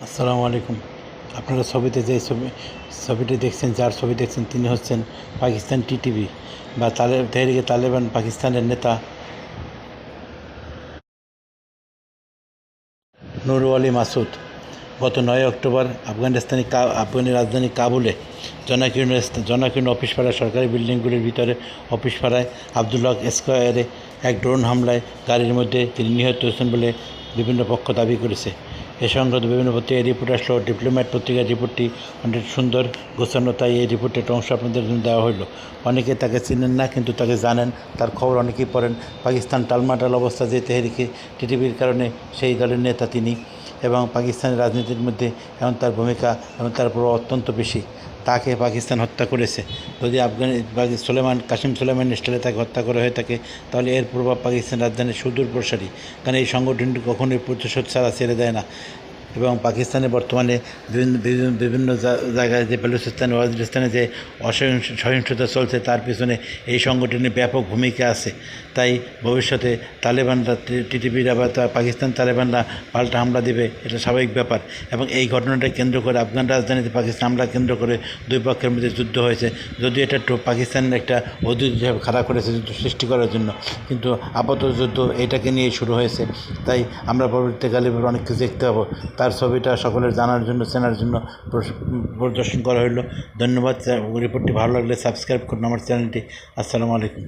আসসালামু আলাইকুম। আপনারা ছবিতে যে ছবিটি দেখছেন, যার ছবি দেখছেন তিনি হচ্ছেন পাকিস্তান টিটিভি বা তেহরিকে তালেবান পাকিস্তানের নেতা নুরওয়ালি মাসুদ। গত 9 অক্টোবর আফগানি রাজধানী কাবুলে জনাকীর্ণ অফিস পাড়ায় সরকারি বিল্ডিংগুলির ভিতরে অফিস পাড়ায় আবদুল্লাহ স্কোয়ারে এক ড্রোন হামলায় গাড়ির মধ্যে তিনি নিহত হয়েছেন বলে বিভিন্ন পক্ষ দাবি করেছে। এ সংক্রান্ত বিভিন্ন পত্রিকায় রিপোর্ট আসলো। ডিপ্লোম্যাট পত্রিকার রিপোর্টটি অনেক সুন্দর গোছানো, তাই এই রিপোর্টের একটা অংশ আপনাদের জন্য দেওয়া হলো। অনেকে তাকে চিনেন না, কিন্তু তাকে জানেন, তার খবর অনেকেই পড়েন। পাকিস্তান টালমাটাল অবস্থা যে তেহরিকে টিটিভির কারণে, সেই দলের নেতা তিনি, এবং পাকিস্তানের রাজনীতির মধ্যে এখন তার ভূমিকা এবং তার প্রভাব অত্যন্ত বেশি। তাকে পাকিস্তান হত্যা করেছে। যদি কাসিম সুলেমান স্টাইলে তাকে হত্যা করা হয়ে থাকে, তাহলে এর প্রভাব পাকিস্তান রাজধানীর সুদূর প্রসারী, কারণ এই সংগঠনটি কখনোই প্রতিশোধ ছাড়া ছেড়ে দেয় না। এবং পাকিস্তানে বর্তমানে বিভিন্ন জায়গায় যে বেলুচিস্তান ওয়াজিরিস্তানে যে সহিংসতা চলছে, তার পিছনে এই সংগঠনের ব্যাপক ভূমিকা আছে। তাই ভবিষ্যতে তালেবানরা, টিটিপিরা বা পাকিস্তান তালেবানরা পাল্টা হামলা দেবে, এটা স্বাভাবিক ব্যাপার। এবং এই ঘটনাটা কেন্দ্র করে, আফগান রাজধানীতে পাকিস্তান হামলা কেন্দ্র করে দুই পক্ষের মধ্যে যুদ্ধ হয়েছে। যদিও এটা পাকিস্তানের একটা অদ্ভুত হিসাবে খাড়া করেছে যুদ্ধ সৃষ্টি করার জন্য, কিন্তু আপাতত যুদ্ধ এটাকে নিয়ে শুরু হয়েছে। তাই আমরা পরবর্তীকালে অনেক কিছু দেখতে পাবো। তার ছবিটা সকলের জানার জন্য, চেনার জন্য প্রদর্শন করা হলো। ধন্যবাদ। রিপোর্টটি ভালো লাগলে সাবস্ক্রাইব করুন আমার চ্যানেলটি। আসসালামু আলাইকুম।